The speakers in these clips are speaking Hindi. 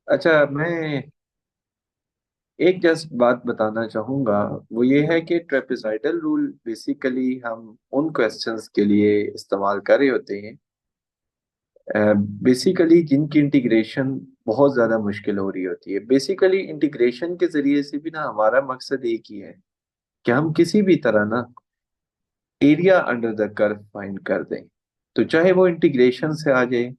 अच्छा, मैं एक जस्ट बात बताना चाहूंगा। वो ये है कि ट्रेपेजॉइडल रूल बेसिकली हम उन क्वेश्चंस के लिए इस्तेमाल कर रहे होते हैं, बेसिकली जिनकी इंटीग्रेशन बहुत ज्यादा मुश्किल हो रही होती है। बेसिकली इंटीग्रेशन के जरिए से भी ना हमारा मकसद एक ही है कि हम किसी भी तरह ना area under the curve find कर दें। तो चाहे वो इंटीग्रेशन से आ जाए,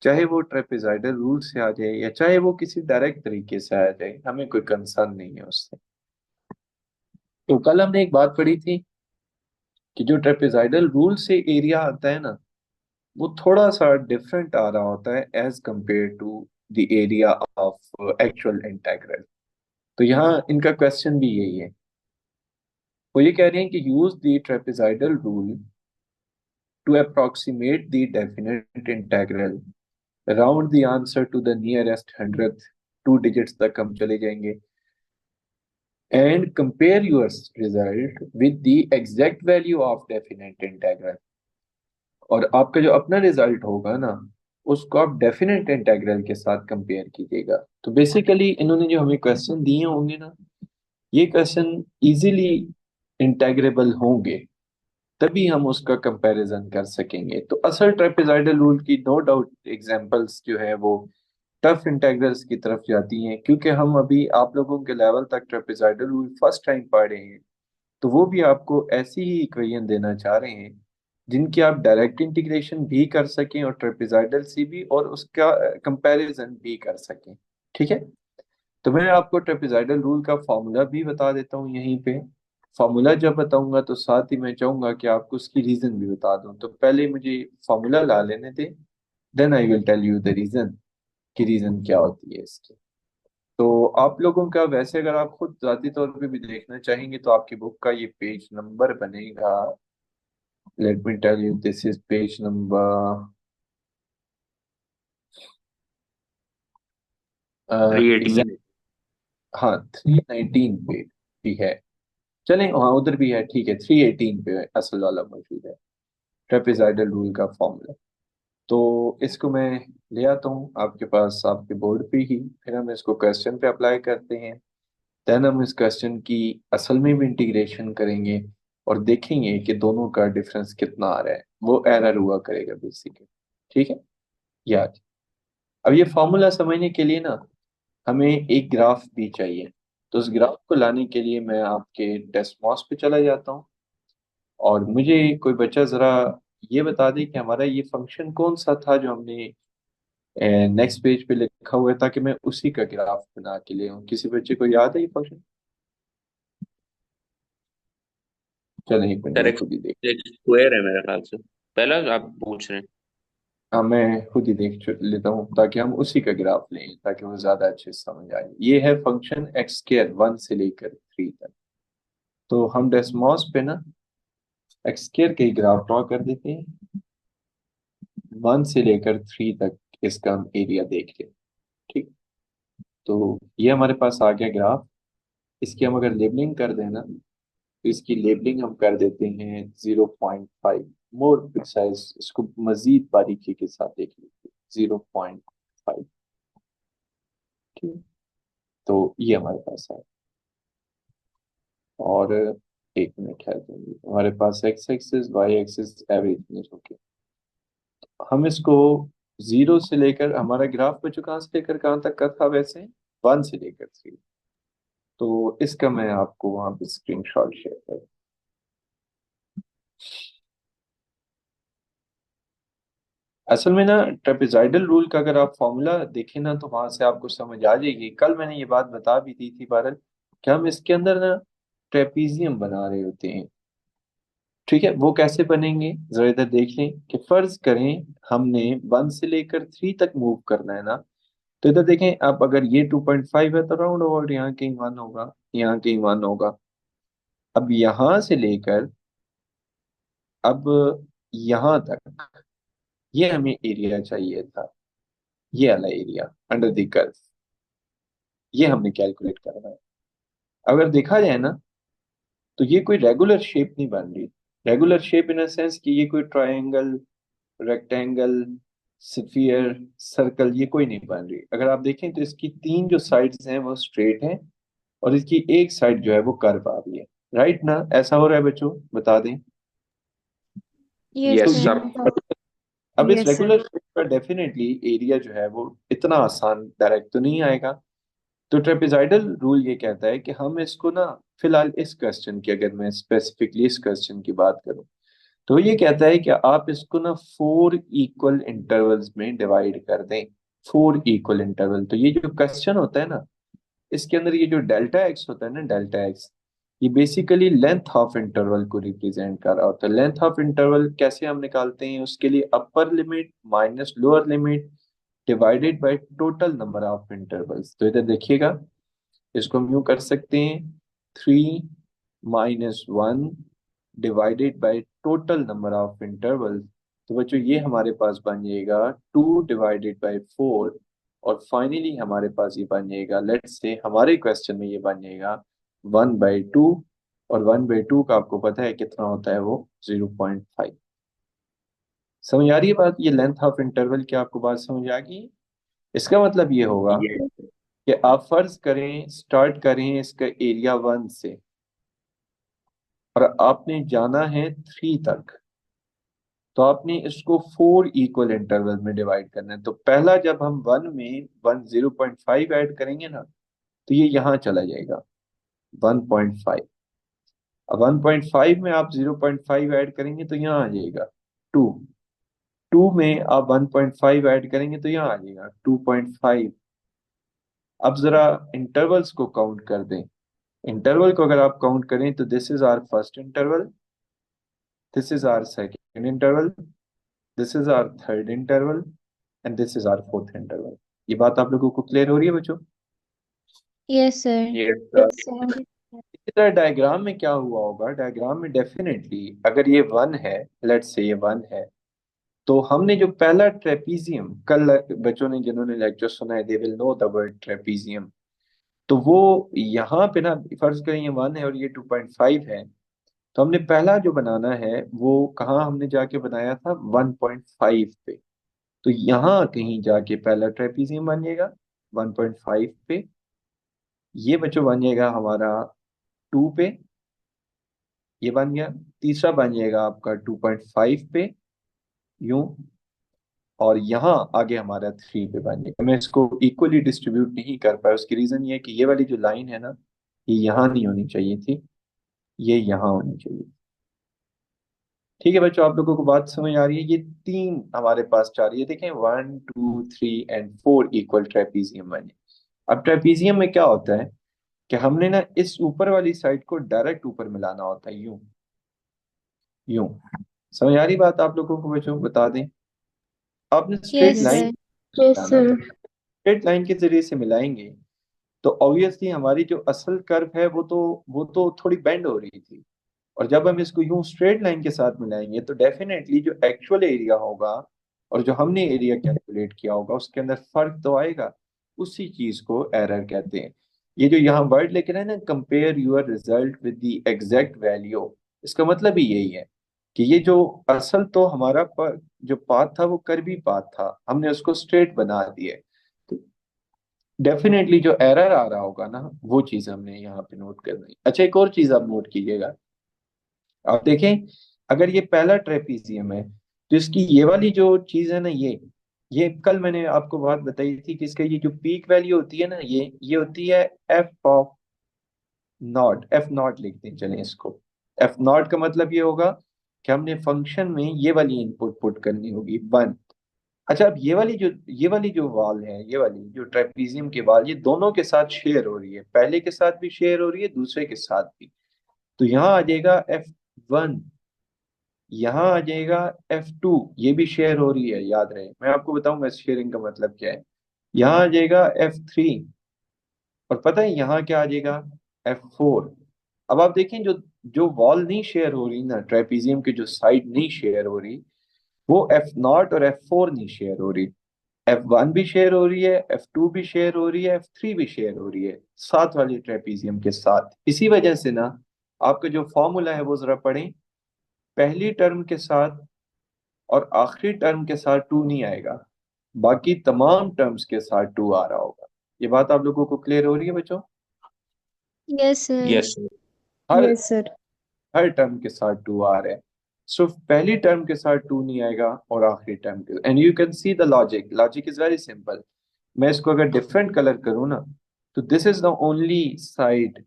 चाहे वो ट्रेपेजॉइडल रूल से आ जाए, या चाहे वो किसी डायरेक्ट तरीके से आ जाए, हमें कोई कंसर्न नहीं है उससे। तो कल हमने एक बात पढ़ी थी कि जो ट्रेपेजॉइडल रूल से एरिया आता है ना, वो थोड़ा सा डिफरेंट आ रहा होता है as compare to the area of actual integral. तो यहाँ इनका क्वेश्चन भी यही है। वो ये कह रहे हैं कि use the trapezoidal rule to approximate the definite integral, round the answer to the nearest hundred, 2 digits तक हम चले जाएंगे, and compare your result with the exact value of definite integral. और आपका जो अपना रिजल्ट होगा ना, उसको आप डेफिनेट इंटेग्रल के साथ कंपेयर कीजिएगा। तो बेसिकली इन्होंने जो हमें क्वेश्चन दिए होंगे ना, ये क्वेश्चन इजीली इंटेग्रेबल होंगे, तभी हम उसका कंपैरिजन कर सकेंगे। तो असल ट्रेपेजॉइडल रूल की नो डाउट एग्जांपल्स जो है वो टफ इंटेग्रल्स की तरफ जाती हैं, क्योंकि हम अभी आप लोगों के लेवल तक ट्रेपेजॉइडल रूल फर्स्ट टाइम पढ़ रहे हैं। तो वो भी आपको ऐसी ही इक्वेशन देना चाह रहे हैं जिनकी आप डायरेक्ट इंटीग्रेशन भी कर सकें और ट्रेपेजॉइडल से भी, और उसका कंपैरिजन भी कर सकें। ठीक है। तो मैं आपको ट्रेपेजॉइडल रूल का फॉर्मूला भी बता देता हूँ यहीं पे। फॉर्मूला जब बताऊंगा तो साथ ही मैं चाहूंगा कि आपको उसकी रीजन भी बता दूं। तो पहले मुझे फॉर्मूला ला लेने दें, then I will tell you the reason, कि रीजन क्या होती है इसकी। तो आप लोगों का वैसे अगर आप खुद जाती तौर पे भी देखना चाहेंगे तो आपकी बुक का ये पेज नंबर बनेगा। Let me tell you, this is page number 318। Exact, हाँ 319 पे भी है। चलें, हाँ उधर भी है, ठीक है, 318 पे असल वाला मौजूद है, ट्रेपेजॉइडल रूल का फॉर्मूला। तो इसको मैं ले आता हूँ आपके पास, आपके बोर्ड पे ही। फिर हम इसको क्वेश्चन पे अप्लाई करते हैं। देन हम इस क्वेश्चन की असल में भी इंटीग्रेशन करेंगे और देखेंगे कि दोनों का डिफरेंस कितना आ रहा है। वो एरर हुआ करेगा बेसिकली। ठीक है। याद, अब ये फॉर्मूला समझने के लिए ना हमें एक ग्राफ भी चाहिए। तो उस ग्राफ को लाने के लिए मैं आपके डेस्मॉस पे चला जाता हूँ, और मुझे कोई बच्चा जरा ये बता दे कि हमारा ये फंक्शन कौन सा था जो हमने नेक्स्ट पेज पे लिखा हुआ है, ताकि मैं उसी का ग्राफ बना के ले आऊं। किसी बच्चे को याद है ये फंक्शन? चलो एक मिनट, सर मैं एक खुद ही देख। एक स्क्वायर है मेरे ख्याल से। पहला आप पूछ रहे हैं। हाँ, मैं खुद ही लेता हूँ ताकि हम उसी का ग्राफ लें, ताकि वो ज्यादा अच्छे से समझ आए। ये है फंक्शन एक्स स्क्र 1 से लेकर 3 तक। तो हम डेस्मॉस पे ना एक्स स्क्र के ग्राफ ड्रॉ कर देते हैं, 1 से लेकर 3 तक इसका हम एरिया देख लें। ठीक। तो ये हमारे पास आ गया ग्राफ। इसकी हम अगर लेबलिंग कर देना, तो इसकी लेबलिंग हम कर देते हैं 0.5। मोर प्रिसाइज इसको मजीद बारीकी के साथ देख लीजिए, 0.5। ठीक। तो ये हमारे पास है। और एक मिनट है, तो हमारे पास X axis Y axis average is okay. हम इसको 0 से लेकर, हमारा ग्राफ बच्चों कहाँ से लेकर कहाँ तक का था वैसे, 1 से लेकर 3। तो इसका मैं आपको वहां पे स्क्रीनशॉट शेयर कर। असल में ना ट्रेपेजॉइडल रूल का अगर आप फॉर्मूला देखें ना, तो वहां से आपको समझ आ जाएगी। कल मैंने ये बात बता भी दी थी बहरल, कि हम इसके अंदर ना ट्रेपीजियम बना रहे होते हैं। ठीक है, वो कैसे बनेंगे जरा इधर देख लें। कि फर्ज करें हमने 1 से लेकर 3 तक मूव करना है ना, तो इधर देखें आप, अगर ये 2.5 है तो राउंड अबाउट यहाँ कहीं 1 होगा, यहाँ कहीं 1 होगा। अब यहाँ से लेकर अब यहाँ तक ये हमें एरिया चाहिए था, ये वाला एरिया अंडर द कर्व, ये हमने कैलकुलेट करना है। अगर देखा जाए ना, तो ये कोई रेगुलर शेप नहीं बन रही। रेगुलर शेप इन सेंस कि ये कोई ट्रायंगल, रेक्टेंगल, स्फीयर, सर्कल, ये कोई नहीं बन रही। अगर आप देखें तो इसकी तीन जो साइड्स हैं वो स्ट्रेट हैं, और इसकी एक साइड जो है वो कर्व आ रही है। राइट ना, ऐसा हो रहा है बच्चों, बता दें। यस तो यस ये सर। सर। अब इस यस सर। रेगुलर शेप का डेफिनेटली एरिया जो है वो इतना आसान डायरेक्ट तो नहीं आएगा। तो ट्रेपेजॉइडल रूल ये कहता है कि हम इसको ना, फिलहाल इस क्वेश्चन की, अगर मैं स्पेसिफिकली इस क्वेश्चन की बात करूं, तो ये कहता है कि आप इसको ना 4 इंटरवल्स में डिवाइड कर दें। 4 इंटरवल। तो ये जो क्वेश्चन होता है ना, इसके अंदर ये जो डेल्टा एक्स होता है ना, डेल्टा एक्स, ये बेसिकली लेंथ ऑफ इंटरवल को रिप्रेजेंट कर रहा होता है। लेंथ ऑफ इंटरवल कैसे हम निकालते हैं, उसके लिए अपर limit minus lower limit divided by total number of intervals. तो इधर देखिएगा, इसको हम यूं कर सकते हैं, 3 - 1 divided by total number of intervals. तो बच्चों ये हमारे पास बन जाएगा 2 डिवाइडेड बाय 4। और फाइनली हमारे पास ये बन जाएगा, लेट्स से हमारे क्वेश्चन में ये बन जाएगा 1/2। और 1/2 का आपको पता है कितना होता है, वो 0.5। समझ आ रही है बात, ये लेंथ ऑफ इंटरवल की आपको बात समझ आ गई। इसका मतलब ये होगा ये कि आप फर्ज करें, स्टार्ट करें इसका एरिया 1 से, और आपने जाना है 3 तक। तो आपने इसको 4 इंटरवल में डिवाइड करना है। तो पहला जब हम 1 में 0.5 ऐड करेंगे ना, तो ये यहाँ चला जाएगा 1.5। अब 1.5 में आप 0.5 ऐड करेंगे तो यहाँ आ जाएगा 2। 2 में आप 1.5 ऐड करेंगे तो यहाँ आ जाएगा 2.5। अब जरा इंटरवल्स को काउंट कर दें। इंटरवल को अगर आप काउंट करें तो this is our first interval, this is our second interval, this is our third interval, and this is our fourth interval. ये बात आप लोगों को क्लियर हो रही है बच्चों? Yes sir. ये इसी तरह डायग्राम में क्या हुआ होगा, डायग्राम में डेफिनेटली अगर ये 1 है, लेट्स से ये 1 है, तो हमने जो पहला ट्रेपीजियम, कल बच्चों ने जिन्होंने लेक्चर सुना है they will know the word trapezium. तो वो यहाँ पे ना, फर्ज करें ये 1 है और ये 2.5 है, तो हमने पहला जो बनाना है वो कहाँ हमने जाके बनाया था, 1.5 पे। तो यहाँ कहीं जाके पहला ट्रेपीजियम बन जाएगा 1.5 पे। ये बच्चों बन जाएगा हमारा 2 पे, ये बन गया। तीसरा बन जाएगा आपका 2.5 पे, यूं। और यहाँ आगे हमारा 3 पे बन जाएगा। मैं इसको इक्वली डिस्ट्रीब्यूट नहीं कर पाया, उसकी रीजन ये है कि ये वाली जो लाइन है ना, ये यहाँ नहीं होनी चाहिए थी, ये यहाँ होनी चाहिए। ठीक है बच्चों, आप लोगों को बात समझ आ रही है? ये तीन हमारे पास चार, ये देखें 1 2 3 एंड 4 इक्वल ट्रेपीजियम बने। अब ट्रेपीजियम में क्या होता है कि हमने ना इस ऊपर वाली साइड को डायरेक्ट ऊपर मिलाना होता है, यूं यूं। समझ आ रही बात आप लोगों को बच्चों, बता दें। आपने straight yes line sir. Yes मिलाना सर। होता है, स्ट्रेट लाइन के जरिए से मिलाएंगे तो ऑब्वियसली हमारी जो असल कर्व है वो तो थोड़ी बेंड हो रही थी। और जब हम इसको यूं स्ट्रेट लाइन के साथ मिलाएंगे तो डेफिनेटली जो एक्चुअल एरिया होगा और जो हमने एरिया कैलकुलेट किया होगा उसके अंदर फर्क तो आएगा। उसी चीज को एरर कहते हैं। ये जो यहाँ वर्ड लेके ना, compare your result with the exact value, इसका मतलब ही यही है कि ये जो असल तो हमारा जो पाथ था वो कर्वी पाथ था, हमने उसको स्ट्रेट बना दिया है। तो डेफिनेटली जो एरर आ रहा होगा ना, वो चीज हमने यहाँ पे नोट करनी है। अच्छा, एक और चीज आप नोट कीजिएगा। आप देखें, अगर ये पहला ट्रेपीजियम है तो इसकी ये वाली जो चीज है ना, ये कल मैंने आपको बात बताई थी कि इसका ये जो पीक वैल्यू होती है ना, ये होती है F of not. F not लिखते हैं चलें इसको। एफ नॉट का मतलब ये होगा कि हमने फंक्शन में ये वाली इनपुट पुट करनी होगी 1। अच्छा, अब ये वाली जो वाल है, ये वाली जो ट्रेपीजियम की वाल, ये दोनों के साथ शेयर हो रही है, पहले के साथ भी शेयर हो रही है, दूसरे के साथ भी। तो यहाँ आ जाएगा F1, यहाँ आ जाएगा F2, ये भी शेयर हो रही है, याद रहे। मैं आपको बताऊंगा शेयरिंग का मतलब क्या है। यहाँ आ जाएगा F3, और पता है यहाँ क्या आ जाएगा, F4। अब आप देखें, जो जो वॉल नहीं शेयर हो रही ना, ट्रेपीजियम की जो साइड नहीं शेयर हो रही, वो F0 और F4 नहीं शेयर हो रही। F1 भी शेयर हो रही है, F2 भी शेयर हो रही है, F3 भी शेयर हो रही है साथ वाले ट्रेपीजियम के साथ। इसी वजह से ना, आपका जो फॉर्मूला है वो जरा पढ़ें। पहली टर्म के साथ और आखिरी टर्म के साथ 2 नहीं आएगा, बाकी तमाम टर्म्स के साथ 2 आ रहा होगा। ये बात आप लोगों को क्लियर हो रही है बच्चों? Yes, sir. Yes sir. हर Yes, sir. हर टर्म के साथ 2 आ रहे हैं। सो पहली टर्म के साथ 2 नहीं आएगा और आखिरी टर्म के, and you can see the logic. Logic is very simple. मैं इसको अगर डिफरेंट कलर करूँ ना, तो this is the only side,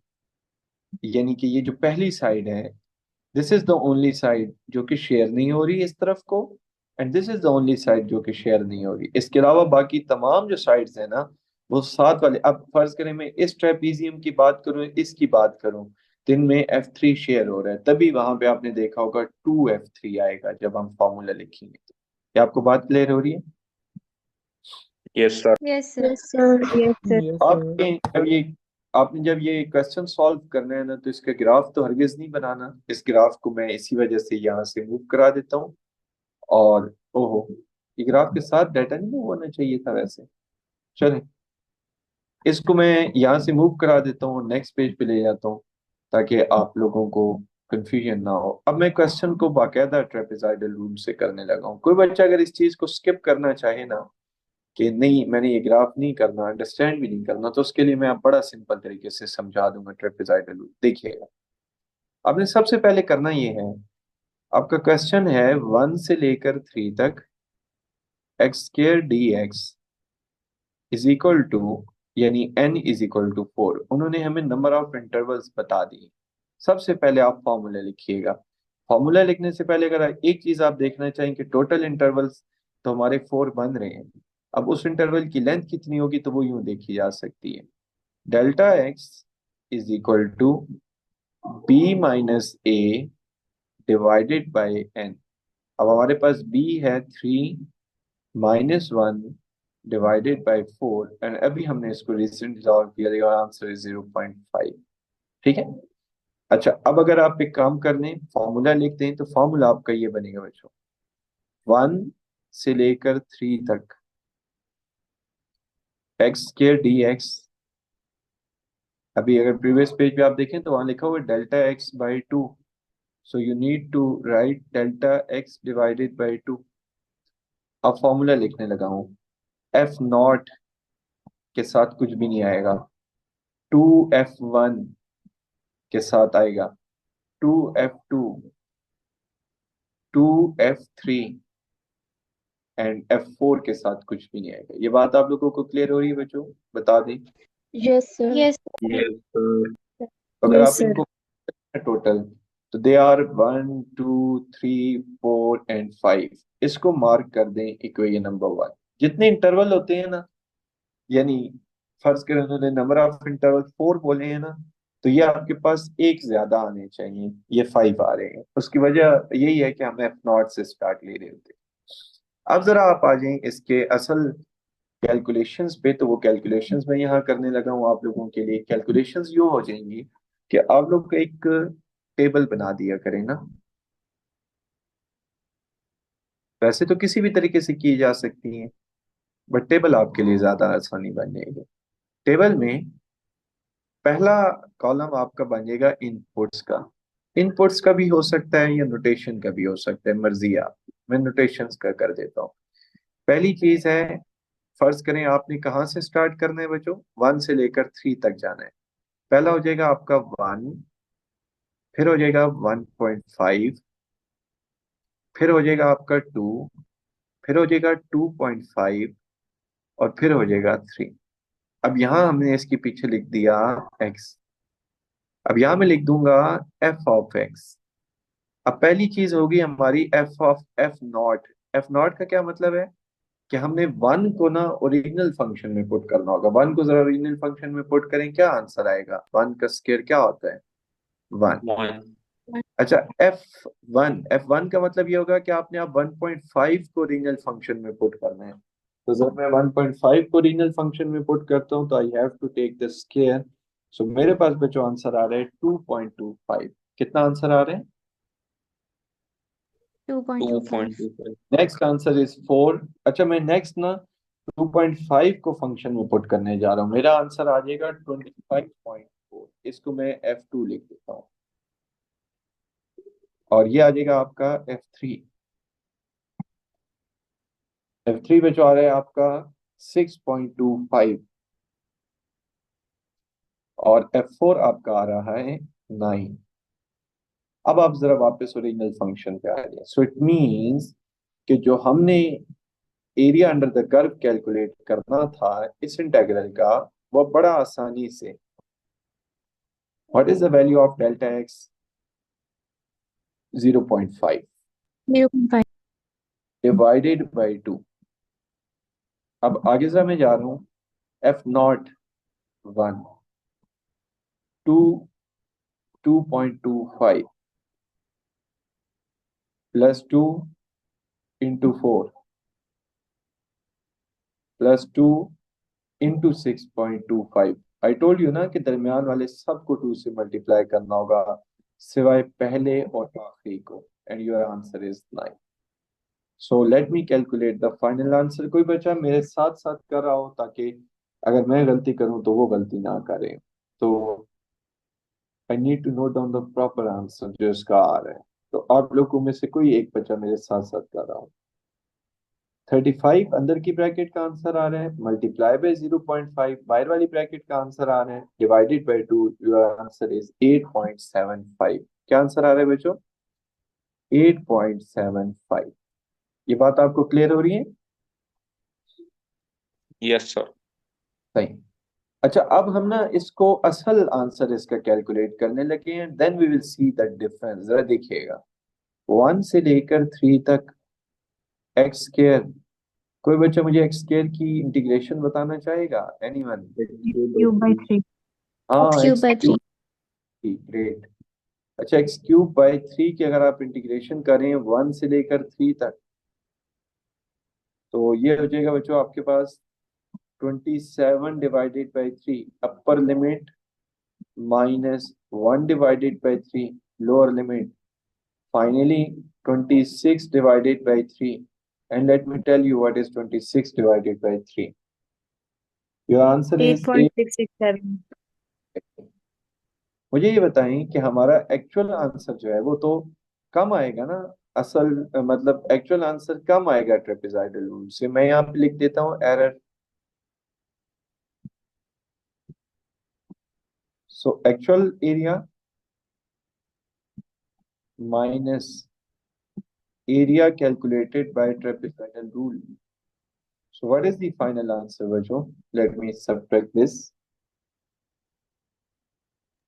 यानी कि ये जो पहली साइड है, this is the only side जो कि शेयर नहीं हो रही इस तरफ को, and this is the only side जो कि शेयर नहीं हो रही। इसके अलावा बाकी तमाम जो साइड्स है ना, वो साथ वाले। अब फर्ज करें मैं इस ट्रेपीजियम की बात करूं, इसकी बात करूं, तो इनमें F3 शेयर हो रहा है, तभी वहां पे आपने देखा होगा 2F3 आएगा जब हम फॉर्मूला लिखेंगे। क्या आपको बात क्लियर हो रही है? Yes sir. Yes, sir. Yes, sir. Yes, sir. आपने जब ये क्वेश्चन सॉल्व करना है ना, तो इसका ग्राफ तो हरगिज नहीं बनाना। इस ग्राफ को मैं इसी वजह से यहाँ से मूव करा देता हूँ। और ओहो, ये ग्राफ के साथ डाटा नहीं मूव होना चाहिए था वैसे। चलें, इसको मैं यहाँ से मूव करा देता हूँ, नेक्स्ट पेज पे ले जाता हूँ, ताकि आप लोगों को कंफ्यूजन ना हो। अब मैं क्वेश्चन को बाकायदा ट्रेपेजॉइडल रूल से करने लगा हूँ। कोई बच्चा अगर इस चीज को स्किप करना चाहे ना, कि नहीं मैंने ये ग्राफ नहीं करना, अंडरस्टैंड भी नहीं करना, तो उसके लिए मैं आप बड़ा सिंपल तरीके से समझा दूंगा ट्रेपेजॉइडल रूल। देखिएगा, आपने सबसे पहले करना ये है, आपका क्वेश्चन है 1 से लेकर 3 तक x² dx is equal to, यानी n इज इक्वल टू 4। उन्होंने हमें नंबर ऑफ इंटरवल्स बता दी। सबसे पहले आप फॉर्मूला लिखिएगा। फॉर्मूला लिखने से पहले अगर एक चीज आप देखना चाहें कि टोटल इंटरवल्स तो हमारे 4 बन रहे हैं, अब उस इंटरवल की लेंथ कितनी होगी, तो वो यूं देखी जा सकती है, delta x is equal to b - a divided by n। अब हमारे पास b है 3 - 1 डिवाइडेड बाई 4, एंड अभी हमने इसको रिसेंटली सॉल्व किया, और आंसर इज 0.5। ठीक है। अच्छा, अब अगर आप एक काम कर लें, फॉर्मूला लिखते हैं, तो फॉर्मूला आपका ये बनेगा बच्चों, 1 से लेकर 3 तक x² dx। अभी अगर प्रीवियस पेज पे आप देखें तो वहां लिखा हुआ है delta x/2। So you need to write delta x divided by 2। अब फॉर्मूला लिखने लगा हूं, F0 के साथ कुछ भी नहीं आएगा, 2F1 के साथ आएगा, 2F2, 2F3 एंड F4 के साथ कुछ भी नहीं आएगा। ये बात आप लोगों को क्लियर हो रही है बच्चों? बता दें। Yes, sir. Yes, yes sir. अगर yes, आप sir. इनको टोटल, तो दे आर 1 2 3 4 एंड 5। इसको मार्क कर दें इक्वेशन नंबर 1। जितने इंटरवल होते हैं ना, यानी फर्ज करें उन्होंने नंबर ऑफ इंटरवल 4 बोले हैं ना, तो ये आपके पास एक ज्यादा आने चाहिए, ये 5 आ रहे हैं। उसकी वजह यही है कि हम F0 से स्टार्ट ले रहे होते हैं। अब जरा आप आ जाएं इसके असल कैलकुलेशंस पे, तो वो कैलकुलेशंस मैं यहाँ करने लगा हूँ आप लोगों के लिए। कैलकुलेशंस यूँ हो जाएंगी कि आप लोग एक टेबल बना दिया करें ना। वैसे तो किसी भी तरीके से की जा सकती है, बट टेबल आपके लिए ज्यादा आसानी बन जाएगी। टेबल में पहला कॉलम आपका बन जाएगा इनपुट्स का। इनपुट्स का भी हो सकता है या नोटेशन का भी हो सकता है, मर्जी है आपकी। मैं नोटेशंस का कर देता हूँ। पहली चीज है, फर्ज करें आपने कहाँ से स्टार्ट करना है बच्चों, 1 से लेकर 3 तक जाना है। पहला हो जाएगा आपका 1, फिर हो जाएगा 1.5, फिर हो जाएगा आपका 2, फिर हो जाएगा 2.5, और फिर हो जाएगा 3। अब यहाँ हमने इसके पीछे लिख दिया x। अब यहाँ मैं लिख दूंगा f(x). अब पहली चीज होगी हमारी f(f0). f0 का क्या मतलब है कि हमने 1 को ना ओरिजिनल फंक्शन में पुट करना होगा। 1 को जरा ओरिजिनल फंक्शन में पुट करें, क्या आंसर आएगा? 1 का स्क्वायर क्या होता है? 1। 1। अच्छा, F1 का मतलब ये होगा कि आपने अब 1.5 को ओरिजिनल फंक्शन में पुट करना है। तो जब मैं 1.5 को ओरिजिनल फंक्शन में पुट करता हूँ, तो I have to take the square. So मेरे पास बच्चों आंसर आ रहा है 2.25। कितना आंसर आ रहा है? 2.25. 2.25। Next answer is 4। अच्छा, मैं नेक्स्ट ना 2.5 को फंक्शन में पुट करने जा रहा हूँ। मेरा आंसर आ जाएगा 25.4। इसको मैं F2 लिख देता हूँ, और ये आ जाएगा आपका F3। F3 बच्चों आ रहा है आपका 6.25 और F4 आपका आ रहा है 9। अब आप जरा वापस ओरिजिनल फंक्शन पे आ जाए। सो इट मींस कि जो हमने area under the curve calculate करना था इस इंटीग्रल का, वो बड़ा आसानी से, what is the value of delta x? 0.5 0.5. Divided by 2। अब आगे जरा मैं जा रहा हूँ। F not 1, 2, 2.25 plus 2 into 4 plus 2 into 6.25। I told you ना कि दरमियान वाले सबको 2 से मल्टीप्लाई करना होगा सिवाय पहले और आखिरी को, and your answer is 9। So let me calculate the final answer. कोई बच्चा मेरे साथ साथ कर रहा हो ताकि अगर मैं गलती करूं तो वो गलती ना करे। तो I need to note down the proper answer जो इसका आ रहा है। तो आप लोगों में से कोई एक बच्चा मेरे साथ साथ कर रहा हो। 35 अंदर की ब्रैकेट का आंसर आ रहा है, मल्टीप्लाई बाय 0.5 बाहर वाली ब्रैकेट का आंसर आ रहा है, divided by 2, your answer is 8.75। क्या आंसर आ रहा है बच्चों? 8.75। ये बात आपको क्लियर हो रही है? Yes sir. सही। अच्छा, अब हम ना इसको असल आंसर इसका कैलकुलेट करने लगे हैं, then we will see the difference. जरा देखिएगा, 1 से लेकर 3 तक एक्स स्क्वायर। कोई बच्चा मुझे एक्स स्क्वायर की इंटीग्रेशन बताना चाहेगा? एनीवन? Cube by 3. हाँ, Cube एक्स by क्यूब 3. की, ग्रेट। अच्छा, एक्स क्यूब बाई 3 की अगर आप इंटीग्रेशन करें 1 से लेकर 3 तक, तो ये हो जाएगा बच्चों आपके पास 27 divided by 3 upper limit minus 1 divided by 3 lower limit, finally 26 divided by 3, and let me tell you what is 26 divided by 3. Your answer is 8। 8.667. मुझे ये बताएं कि हमारा एक्चुअल आंसर जो है वो तो कम आएगा ना? असल मतलब एक्चुअल आंसर कम आएगा ट्रेपेजॉइडल रूल से। मैं यहाँ पे लिख देता हूँ error. So actual area minus area calculated by trapezoidal rule. So what is the final answer, बच्चों? Let me subtract this.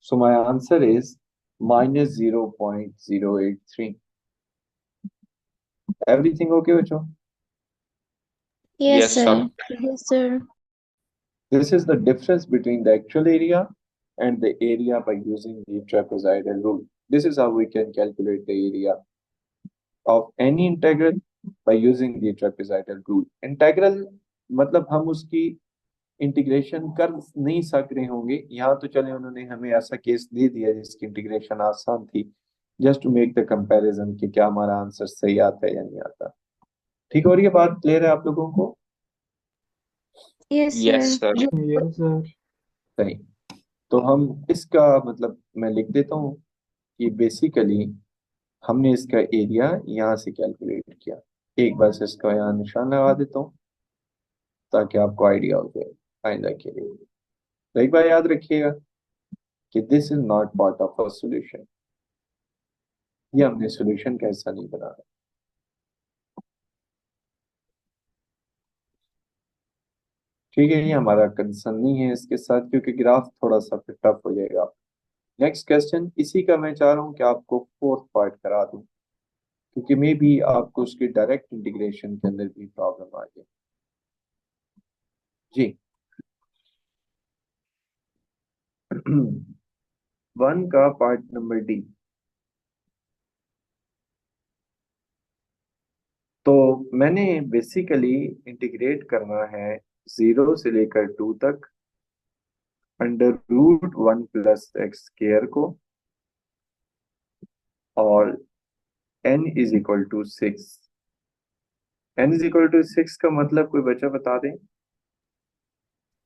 So my answer is minus 0.083. Everything okay, बच्चों? Yes, yes sir. Sir. Yes, sir. This is the difference between the actual area and the area by using the trapezoidal rule. This is how we can calculate the area of any integral by using the trapezoidal rule. Integral मतलब हम उसकी इंटीग्रेशन कर नहीं सक रहे होंगे। यहाँ तो चले उन्होंने हमें ऐसा केस दे दिया जिसकी इंटीग्रेशन आसान थी, just to make the comparison कि क्या हमारा आंसर सही आता है या नहीं आता। ठीक हो रही है बात? क्लियर है आप लोगों को? Yes, yes sir. Sir. Yes sir. सही। तो हम इसका मतलब मैं लिख देता हूँ कि बेसिकली हमने इसका एरिया यहाँ से कैलकुलेट किया। एक बार से इसका यहाँ निशान लगा देता हूँ ताकि आपको आइडिया हो जाए आइंदा के लिए। तो एक बार याद रखिएगा कि this is not part of a solution. ये हमने सॉल्यूशन का हिस्सा नहीं बनाना। ठीक है, ये हमारा कंसर्न नहीं है इसके साथ क्योंकि ग्राफ थोड़ा सा फिर टफ हो जाएगा। नेक्स्ट क्वेश्चन, इसी का मैं चाह रहा हूँ कि आपको फोर्थ पार्ट करा दूं क्योंकि मे बी आपको उसकी डायरेक्ट इंटीग्रेशन के अंदर भी प्रॉब्लम आ जाए। जी। 1 का पार्ट नंबर डी। तो मैंने बेसिकली इंटीग्रेट करना है 0 से लेकर 2 तक under root 1 plus X square को, और n is equal to 6। n is equal to 6 का मतलब कोई बच्चा बता दें?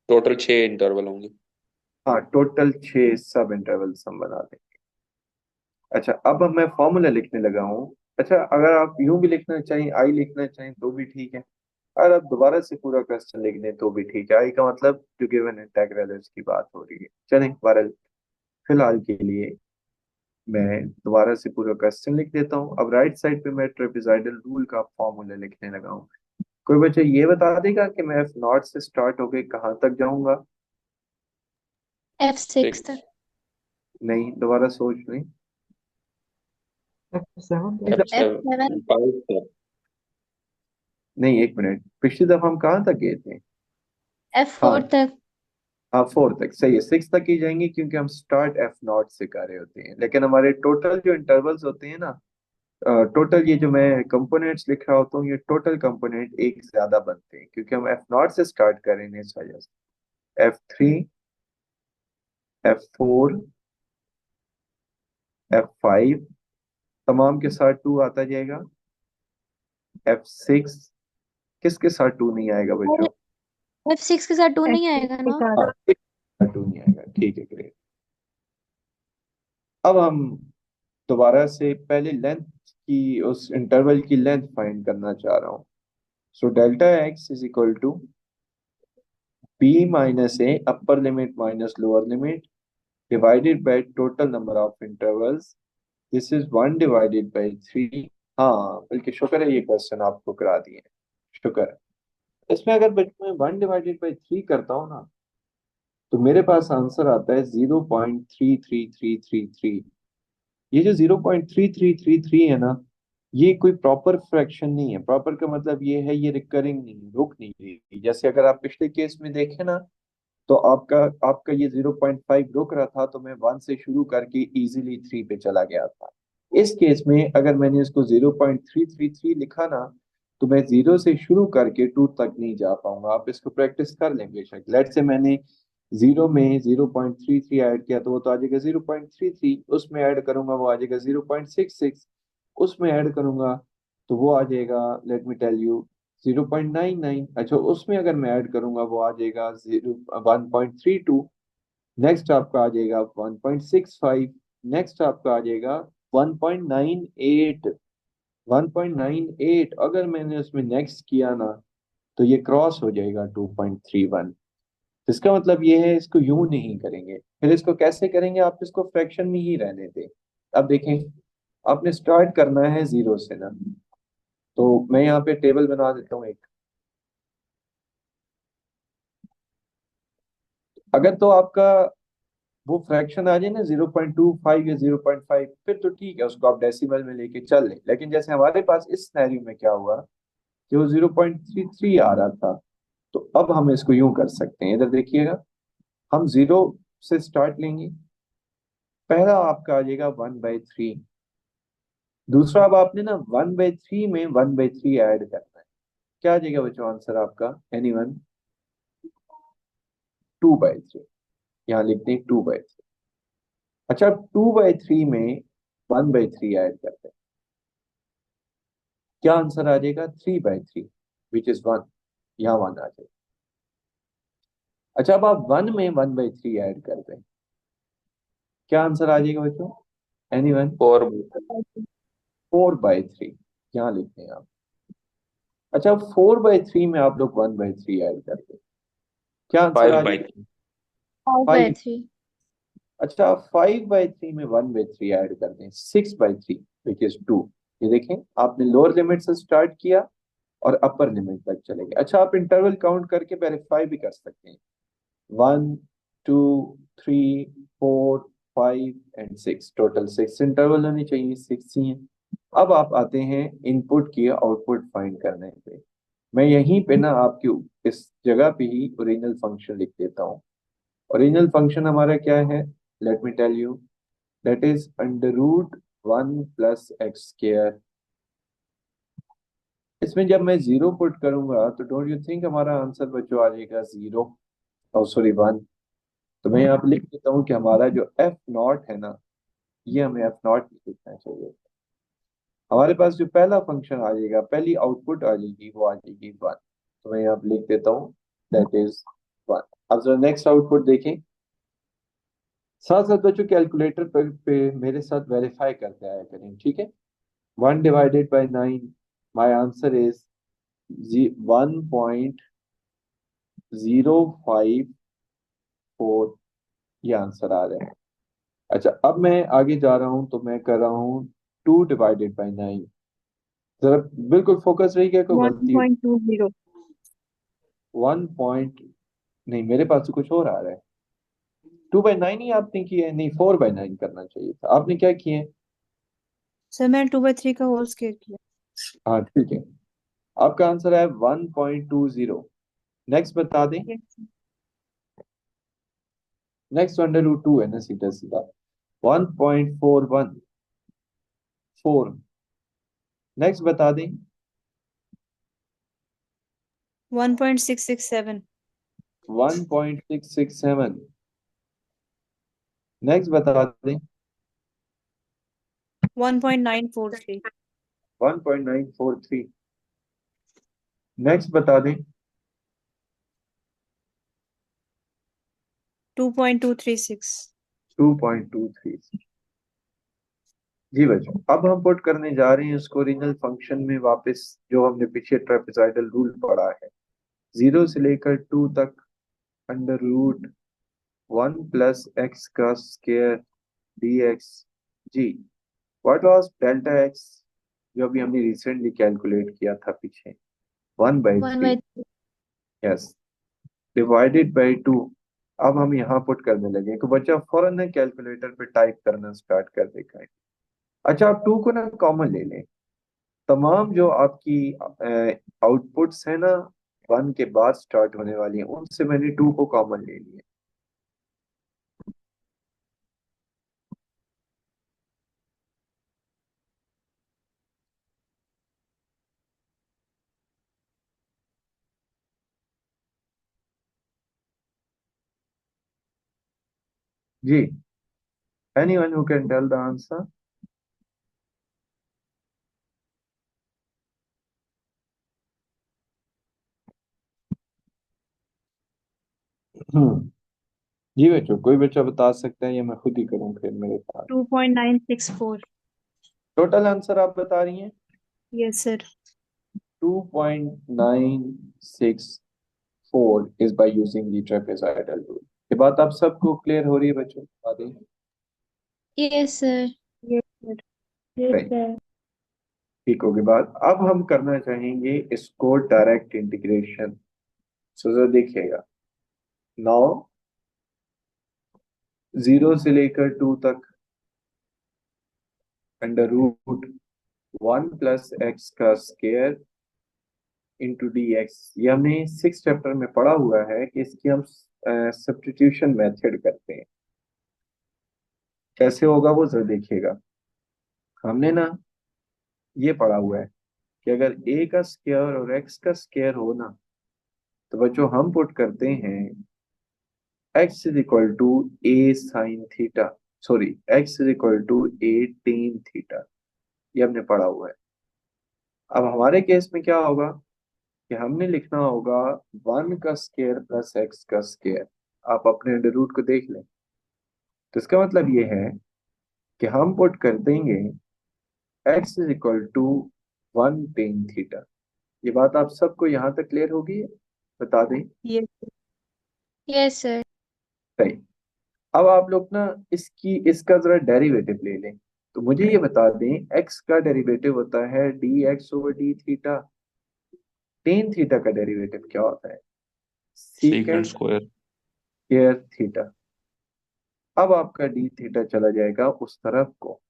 टोटल 6 इंटरवल होंगे। हाँ, टोटल 6 सब इंटरवल्स हम बना दें। अच्छा, अब मैं फॉर्मूला लिखने लगा हूँ। अच्छा, अगर आप यूं भी लिखना चाहें, आई लिखना चाहें तो भी ठीक है। और अब दोबारा से पूरा क्वेश्चन लिख दें तो भी ठीक है, आई का मतलब जो गिवन इंटेग्रल है उसकी बात हो रही है। चलें बहरहाल फिलहाल के लिए मैं दोबारा से पूरा क्वेश्चन लिख देता हूँ। अब राइट साइड पे मैं ट्रेपेजॉइडल रूल का फॉर्मूला लिखने लगा हूँ। कोई बच्चा ये बता देगा कि मैं एफ नॉट से स्टार्ट होके कहाँ तक जाऊंगा? F6 तक। नहीं, दोबारा सोच लें। F7 F7 5 नहीं, एक मिनट, पिछली दफा हम कहाँ तक गए थे? F4 हाँ तक। हाँ, 4 तक सही है, 6 तक ही जाएंगे क्योंकि हम स्टार्ट एफ नॉट से कर रहे होते हैं। लेकिन हमारे टोटल जो इंटरवल्स होते हैं ना, टोटल ये जो मैं कंपोनेंट्स लिख रहा होता हूँ, ये टोटल कंपोनेंट एक से ज्यादा बनते हैं क्योंकि हम एफ नॉट से स्टार्ट कर रहे हैं इस वजह से। F3, F4, F5 तमाम के साथ 2 आता जाएगा। F6 किसके साथ 2 नहीं आएगा और बच्चों? F6 के साथ 2 नहीं F6 आएगा के ना? साथ। हाँ, किसके साथ 2 नहीं आएगा, ठीक है, ग्रेट। अब हम दोबारा से पहले लेंथ की, उस इंटरवल की लेंथ फाइंड करना चाह रहा हूँ। So delta X is equal to B minus A upper limit minus lower limit divided by total number of intervals, this is 1/3। हाँ बल्कि शुक्र है ये क्वेश्चन आपको करा दिए, शुक्र है। इसमें अगर बच्चों में 1/3 करता हूँ ना, तो मेरे पास आंसर आता है 0.33333। ये जो 0.3333 है ना, ये कोई प्रॉपर फ्रैक्शन नहीं है। प्रॉपर का मतलब ये है ये रिकरिंग नहीं है, रुक नहीं रही। जैसे अगर आप पिछले केस में देखें ना, तो आपका आपका ये 0.5 रुक रहा था, तो मैं 1 से शुरू करके इजीली 3 पे चला गया था। इस केस में अगर मैंने इसको 0.333 लिखा ना, तो मैं 0 से शुरू करके 2 तक नहीं जा पाऊंगा। आप इसको प्रैक्टिस कर लें बेशक। लेट से मैंने 0 में 0.33 ऐड किया तो वो तो आ जाएगा 0.33, उसमें ऐड करूंगा वो आ जाएगा 0.66, उसमें ऐड करूंगा तो वो आ जाएगा, लेट मी टेल यू, 0.99। अच्छा, उसमें अगर मैं ऐड करूंगा वो आ जाएगा 1.32। नेक्स्ट आपका आ जाएगा 1.65। नेक्स्ट आपका आ जाएगा 1.98। 1.98 अगर मैंने उसमें नेक्स्ट किया ना, तो ये क्रॉस हो जाएगा 2.31। इसका मतलब ये है, इसको यूं नहीं करेंगे। फिर इसको कैसे करेंगे? आप इसको फ्रैक्शन में ही रहने दें। अब देखें, आपने स्टार्ट करना है 0 से ना, तो मैं यहाँ पे टेबल बना देता हूँ एक। अगर तो आपका वो फ्रैक्शन आ जाए ना 0.25 या 0.5, फिर तो ठीक है, उसको आप डेसिमल में लेके चल लें। लेकिन जैसे हमारे पास इस सिनेरियो में क्या हुआ कि वो 0.33 आ रहा था, तो अब हम इसको यूं कर सकते हैं, इधर देखिएगा। हम 0 से स्टार्ट लेंगे, पहला आपका आ जाएगा 1/3। दूसरा, अब आपने ना 1/3 में 1/3 ऐड करना है। क्या आ जाएगा बच्चों आंसर आपका? एनीवन? 2/3। यहाँ लिखते हैं 2/3। अच्छा, अब 2/3 में 1/3 ऐड करते हैं, क्या आंसर आ जाएगा? 3/3 विच इज 1। यहाँ 1 आ जाएगा। अच्छा, अब आप 1 में 1/3 ऐड कर दें, क्या आंसर आ जाएगा बच्चों? एनीवन? 4 4/3। यहाँ लिखते हैं आप। अच्छा, 4/3 में आप लोग 1/3 ऐड कर दें, क्या आंसर आ 5 बाई जाएगा? 5। 5/3। अच्छा, 5/3 में 1/3 ऐड कर दें, 6/3 विच इज 2। ये देखें, आपने लोअर लिमिट से स्टार्ट किया और अपर लिमिट तक चले गए। अच्छा, आप इंटरवल काउंट करके वेरीफाई भी कर सकते हैं। 1, 2, 3, 4, 5 एंड 6, टोटल 6 इंटरवल होने चाहिए, 6 ही हैं। अब आप आते हैं इनपुट की आउटपुट फाइंड करने पे। मैं यहीं पे ना आपकी इस जगह पे ही ओरिजिनल फंक्शन लिख देता हूँ। ओरिजिनल फंक्शन हमारा क्या है? Let me tell you, that is √1 + x²। इसमें जब मैं 0 पुट करूंगा तो डोंट यू थिंक हमारा आंसर बच्चों आ जाएगा 0, और सॉरी 1। तो मैं यहाँ पे लिख देता हूँ कि हमारा जो एफ नॉट है ना, ये हमें एफ नॉट लिखना चाहिए। हमारे पास जो पहला फंक्शन आ जाएगा, पहली आउटपुट आ जाएगी, वो आ जाएगी 1। तो मैं यहाँ पे लिख देता हूँ दैट इज 1। अब जरा नेक्स्ट आउटपुट देखें। साथ साथ बच्चों कैलकुलेटर पे मेरे साथ वेरीफाई करते आया करें, ठीक है? 1/9, माई आंसर इज 1.054 ये आंसर आ रहा है। अच्छा, अब मैं आगे जा रहा हूं तो मैं कर रहा हूं 2/9। जरा बिल्कुल फोकस रहिएगा, कोई गलती 1.20। 1 नहीं, मेरे पास तो कुछ और आ रहा है। 2/9 ही आपने किया है, नहीं 4/9 करना चाहिए था। आपने क्या किए? सर मैंने 2/3 का होल स्क्वायर किया। हाँ ठीक है, आपका आंसर है 1.20। नेक्स्ट बता दें। Yes. नेक्स्ट √2 है ना, सीधा सीधा 1.414। नेक्स्ट बता दें। 1.667। 1.667। नेक्स्ट बता दें। 1.943। 1.943। नेक्स्ट बता दें। 2.236। 2.23। जी बच्चों, अब हम पुट करने जा रहे हैं उसको ओरिजिनल फंक्शन में वापस, जो हमने पीछे ट्रेपेजॉइडल रूल पढ़ा है। 0 से लेकर 2 तक √1 प्लस एक्स का स्क्वायर dx। जी, व्हाट वाज डेल्टा एक्स, जो अभी हमने रिसेंटली कैलकुलेट किया था पीछे, 1/3। 1/3। Yes, divided by 2। अब हम यहाँ पुट करने लगे तो बच्चा फौरन ना कैलकुलेटर पे टाइप करना स्टार्ट कर देगा। अच्छा, आप 2 को ना कॉमन ले लें। तमाम जो आपकी आउटपुट्स है ना 1 के बाद स्टार्ट होने वाली हैं, उनसे मैंने 2 को कॉमन ले लिया। जी, anyone who can tell the answer? हम्म, जी बच्चों, कोई बच्चा बता सकता है या मैं खुद ही करूं फिर मेरे पास? 2.964। टोटल आंसर आप बता रही हैं? Yes sir. 2.964 is by using the trapezoidal rule। ये बात आप सबको क्लियर हो रही है बच्चों? बता दें। Yes sir. Yes sir. सही, ठीक होगी बात। अब हम करना चाहेंगे इसको डायरेक्ट इंटीग्रेशन। सो जरा देखिएगा, 9 0 से लेकर 2 तक √1 प्लस एक्स का स्क्वायर इंटू dx। ये हमने 6 चैप्टर में पढ़ा हुआ है कि इसकी हम सब्स्टिट्यूशन मेथड करते हैं। कैसे होगा वो जरा देखिएगा। हमने ना ये पढ़ा हुआ है कि अगर a का स्क्वायर और x का स्क्वायर हो ना, तो बच्चों हम पुट करते हैं x is equal to a sine theta, sorry x is equal to a tan theta. ये हमने पढ़ा हुआ है। अब हमारे केस में क्या होगा कि हमने लिखना होगा 1 का स्क्वायर प्लस x का स्क्वायर। आप अपने अंडर रूट को देख लें। तो इसका मतलब ये है कि हम पुट कर देंगे x is equal to 1 tan theta. ये बात आप सबको यहाँ तक क्लियर होगी? बता दें। यस। Yes sir. सही। अब आप लोग ना इसका जरा डेरिवेटिव ले लें। तो मुझे ये बता दें, x का डेरिवेटिव होता है dx/d थीटा। टेन थीटा का डेरिवेटिव क्या होता है? Secant secant square. Square theta. अब आपका डी थीटा चला जाएगा उस तरफ को,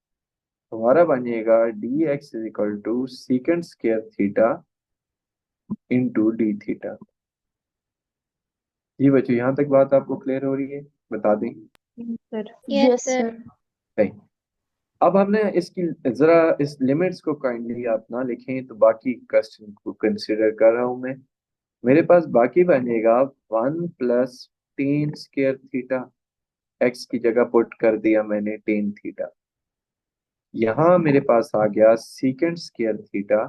हमारा बनेगा dx is equal to secant square theta into D theta. जी बच्चों, यहाँ तक बात आपको क्लियर हो रही है? बता दें। सर। Yes sir. सही। अब हमने इसकी जरा इस लिमिट्स को काइंडली आप ना लिखें, तो बाकी क्वेश्चन को कंसिडर कर रहा हूं मैं। मेरे पास बाकी बनेगा 1 plus ten square theta. X की जगह पुट कर दिया मैंने टेन थीटा। यहाँ मेरे पास आ गया secant square theta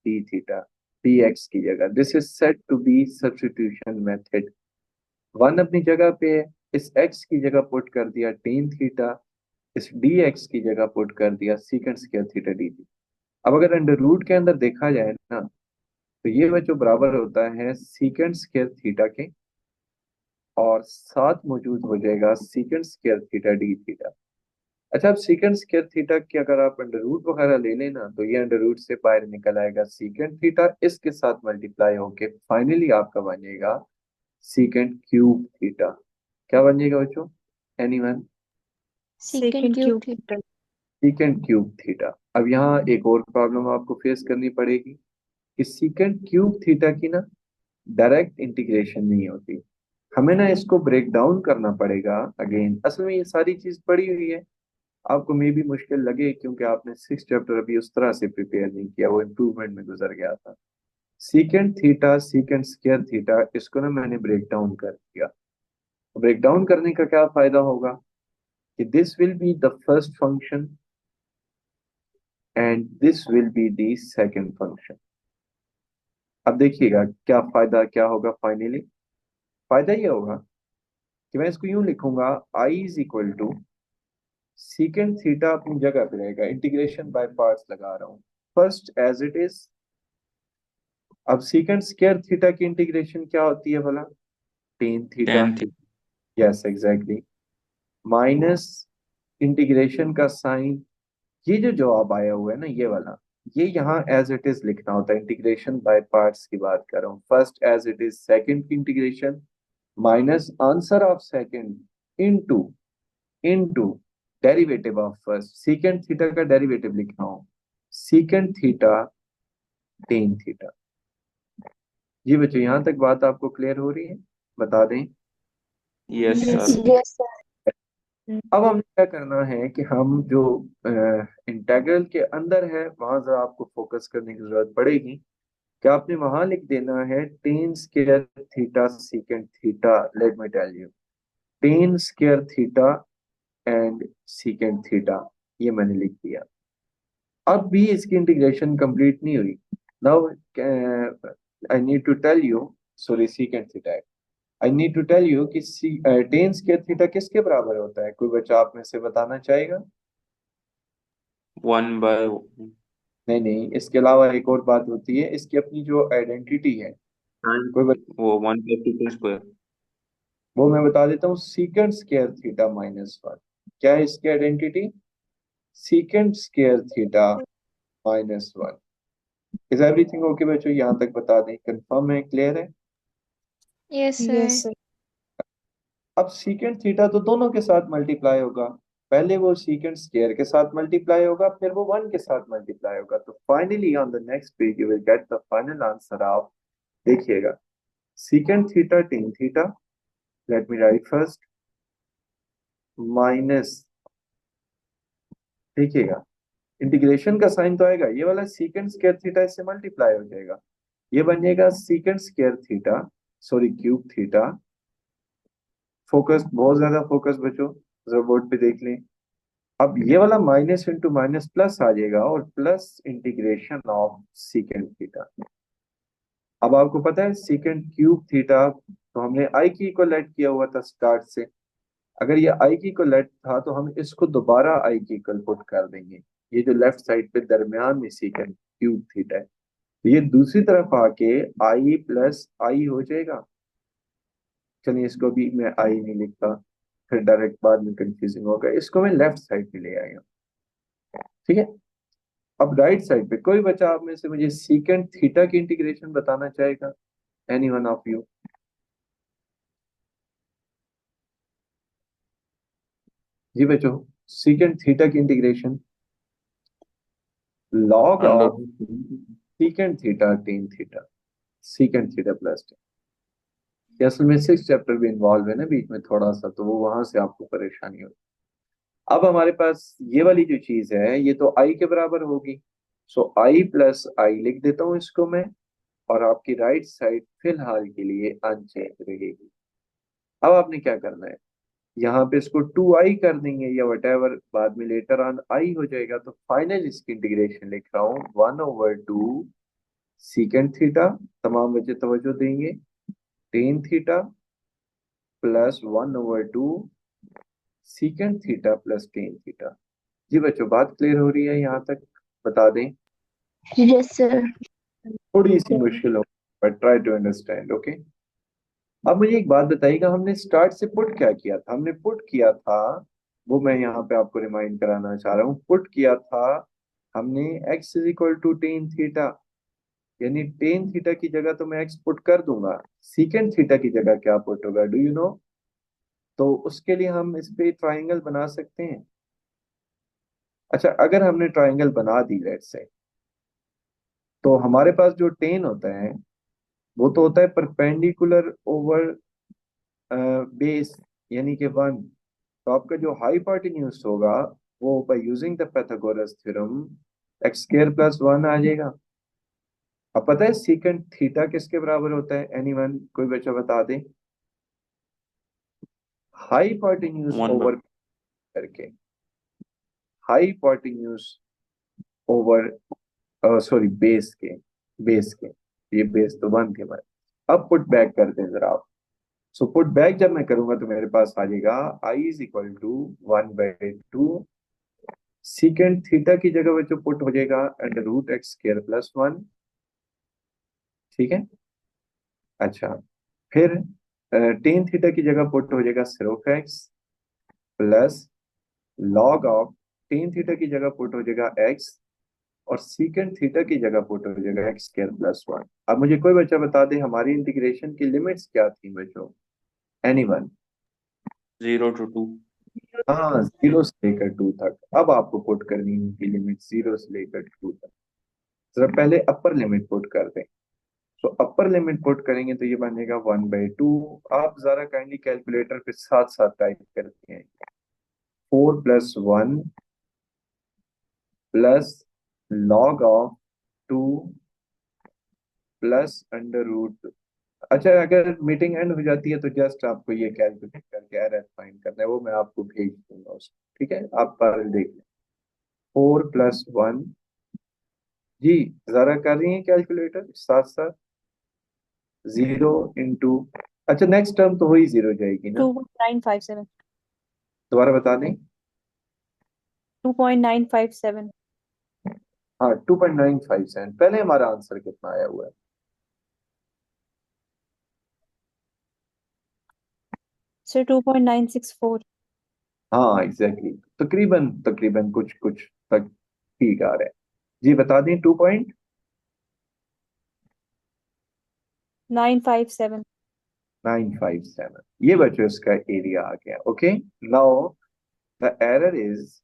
D theta, D X की जगह। This is set to be substitution method. 1 अपनी जगह पे है, इस x की जगह पुट कर दिया टेन थीटा, इस dx की जगह पुट कर दिया secant square theta D theta. अब अगर अंडर रूट के अंदर देखा जाए ना, तो ये बच्चों बराबर होता है सीकेंट स्क्वायर थीटा के, और साथ मौजूद हो जाएगा secant square theta D theta. अच्छा, अब सीकेंट स्क्वायर थीटा की अगर आप अंडर रूट वगैरह ले लेना तो ये अंडर रूट से बाहर निकल आएगा सीकेंट थीटा, इसके साथ मल्टीप्लाई होके फाइनली आपका बन जाएगा सीकेंट क्यूब थीटा। क्या बन जाएगा बच्चों? Anyone? Second second cube cube theta. Theta. Secant cube theta. अब यहाँ एक और प्रॉब्लम आपको फेस करनी पड़ेगी कि सीकेंट क्यूब थीटा की ना डायरेक्ट इंटीग्रेशन नहीं होती, हमें ना इसको ब्रेक डाउन करना पड़ेगा। अगेन असल में ये सारी चीज पड़ी हुई है, आपको मे भी मुश्किल लगे क्योंकि आपने 6 चैप्टर अभी उस तरह से प्रिपेयर नहीं किया, वो इम्प्रूवमेंट में गुजर गया था। Secant theta secant square theta, इसको ना मैंने ब्रेक डाउन कर दिया। ब्रेक डाउन करने का क्या फायदा होगा कि this will be the first function and this will be the second function. अब देखिएगा क्या फायदा क्या होगा फाइनली। फायदा ये होगा कि मैं इसको यूं लिखूंगा, I is equal to secant theta अपनी जगह पे रहेगा, इंटीग्रेशन बाय पार्ट्स लगा रहा हूं फर्स्ट एज इट इज। अब सीकेंट स्क्वायर थीटा की इंटीग्रेशन क्या होती है भला? Tan theta. टेन थी। Yes exactly. माइनस इंटीग्रेशन का साइन, ये जो जवाब आया हुआ है ना ये वाला, ये यहाँ एज इट इज लिखना होता है। इंटीग्रेशन बाय पार्ट्स की बात कर रहा हूँ। First as it is second की integration minus answer of second into into derivative of first. Secant theta का डेरिवेटिव लिख रहा हूँ, सीकेंट थीटा टेन थीटा। जी बच्चों, यहाँ तक बात आपको क्लियर हो रही है? बता दें। Yes yes sir. Yes sir. अब हमें क्या करना है कि हम जो इंटेग्रल के अंदर है वहां जरा आपको फोकस करने की जरूरत पड़ेगी कि आपने वहां लिख देना है tan square theta secant theta. Let me tell you, tan square theta and secant theta, ये मैंने लिख दिया। अब भी इसकी इंटीग्रेशन कंप्लीट नहीं हुई। Now I need to tell you, sorry secant theta, I need to tell you कि टेन स्क्वायर थीटा किसके बराबर होता है? कोई बच्चा आप में से बताना चाहेगा? 1/। नहीं नहीं, इसके अलावा एक और बात होती है, इसकी अपनी जो आइडेंटिटी है। कोई बच्चा, वो 1/2 वो मैं बता देता हूँ, secant square theta minus one. क्या है इसकी identity? Secant square theta minus one. Is everything okay बच्चों? यहाँ तक बता दें, कंफर्म है, क्लियर है? Yes yes sir. सर। अब सीकेंट थीटा तो दोनों के साथ मल्टीप्लाई होगा, पहले वो सीकेंट स्क्वायर के साथ मल्टीप्लाई होगा, फिर वो वन के साथ मल्टीप्लाई होगा। तो finally on the next page you will get the final answer of, देखिएगा, secant theta tan theta, let me write first, minus, देखिएगा इंटीग्रेशन का साइन तो आएगा, ये वाला सीकेंट स्क्वायर थीटा इससे मल्टीप्लाई हो जाएगा, ये बन जाएगा secant square theta, sorry cube theta. Focus, बहुत ज्यादा फोकस बच्चों, जरा बोर्ड पे देख लें। अब ये वाला माइनस इंटू माइनस प्लस आ जाएगा, और plus integration of secant theta. अब आपको पता है सीकेंट क्यूब थीटा तो हमने आई की इक्वल ऐड किया हुआ था स्टार्ट से। अगर ये आई की इक्वल ऐड था तो हम इसको दोबारा आई की इक्वल पुट कर देंगे। ये जो लेफ्ट साइड पे दरमियान में सीकेंट क्यूब थीटा है, तो ये दूसरी तरफ आके आई प्लस आई हो जाएगा। चलिए इसको भी मैं आई नहीं लिखता, फिर डायरेक्ट बाद में कंफ्यूजिंग होगा, इसको मैं लेफ्ट साइड पे ले आया। ठीक है। अब राइट साइड पे कोई बच्चा आप में से मुझे सीकेंट थीटा की इंटीग्रेशन बताना चाहेगा? Any one of you? जी बच्चों, सीकेंट थीटा की integration, log under. Of secant theta tan theta, secant theta plus tan. ये असल में 6 चैप्टर भी इन्वॉल्व है ना बीच में थोड़ा सा, तो वो वहां से आपको परेशानी होगी। अब हमारे पास ये वाली जो चीज है ये तो आई के बराबर होगी, सो आई प्लस आई लिख देता हूँ इसको मैं, और आपकी राइट साइड फिलहाल के लिए अनचेंज रहेगी। अब आपने क्या करना है, यहाँ पे इसको टू आई कर देंगे या वट एवर, बाद में लेटर ऑन आई हो जाएगा। तो फाइनल इसकी इंटीग्रेशन लिख रहा हूँ 1/2 सीकेंट थीटा, तमाम बच्चे तवज्जो देंगे, tan theta plus 1/2 secant theta plus tan theta. जी बच्चों, बात क्लियर हो रही है यहाँ तक? बता दें। Yes sir. थोड़ी सी मुश्किल हो, but try to understand. Okay, अब मुझे एक बात बताइएगा, हमने स्टार्ट से पुट क्या किया था? हमने पुट किया था, वो मैं यहाँ पे आपको रिमाइंड कराना चाह रहा हूँ। पुट किया था हमने x is equal to tan theta, यानी टेन थीटा की जगह तो मैं x पुट कर दूंगा, सीकेंड थीटा की जगह क्या पुट होगा, डू यू नो? तो उसके लिए हम इस पे ट्राइंगल बना सकते हैं। अच्छा, अगर हमने ट्राइंगल बना दी लेट्स से, तो हमारे पास जो टेन होता है वो तो होता है परपेंडिकुलर ओवर बेस, यानी कि वन। तो आपका जो हाइपोटेन्यूज होगा वो by using the Pythagoras theorem X square plus one आ जाएगा। अब पता है सीकेंड थीटा किसके बराबर होता है? एनीवन, कोई बच्चा बता दे। हाइपोटेन्यूज 1/. ओवर करके, हाइपोटेन्यूज ओवर सॉरी बेस के ये बेस तो वन थे हमारे। अब पुट बैक करते हैं जरा आप। सो पुट बैक जब मैं करूंगा तो मेरे पास आ जाएगा I is equal to 1/2 secant theta की जगह पे जो पुट हो जाएगा under root X square plus one. ठीक है। अच्छा, फिर टेन थीटा की जगह पुट हो जाएगा सिर्फ x plus log of ten theta की जगह पुट हो जाएगा एक्स, और सीकेंड थीटा की जगह पुट हो जाएगा एक्स स्क्वायर प्लस वन। अब मुझे कोई बच्चा बता दे हमारी इंटीग्रेशन की लिमिट्स क्या थी बच्चों? एनीवन? 0 to 2. हाँ, जीरो से लेकर टू तक। अब आपको पुट करनी है उनकी लिमिट जीरो से लेकर टू तक। जरा पहले अपर लिमिट पुट कर दें। सो अपर लिमिट पुट करेंगे तो ये बनेगा 1/2। आप जरा काइंडली कैलकुलेटर के साथ साथ टाइप करते हैं, 4+1 plus log of 2 plus under root. अच्छा, अगर मीटिंग एंड हो जाती है तो जस्ट आपको ये कैलकुलेट करके एरर फाइंड करना है, वो मैं आपको भेज दूंगा उसको। ठीक है, आप पर देख लें। 4+1, जी जरा कर रही हैं कैलकुलेटर साथ साथ? 0 इंटू, अच्छा नेक्स्ट टर्म तो वही जीरो जाएगी ना? 2.957. दोबारा बता दें। 2.957. हाँ, 2.957। पहले हमारा आंसर कितना आया हुआ है? Sir, 2.964. हाँ एग्जैक्टली, तकरीबन तकरीबन कुछ कुछ तक ठीक आ रहा है। जी बता दें। 2.957। 957. ये बच्चों इसका एरिया आ गया। Okay, now the error is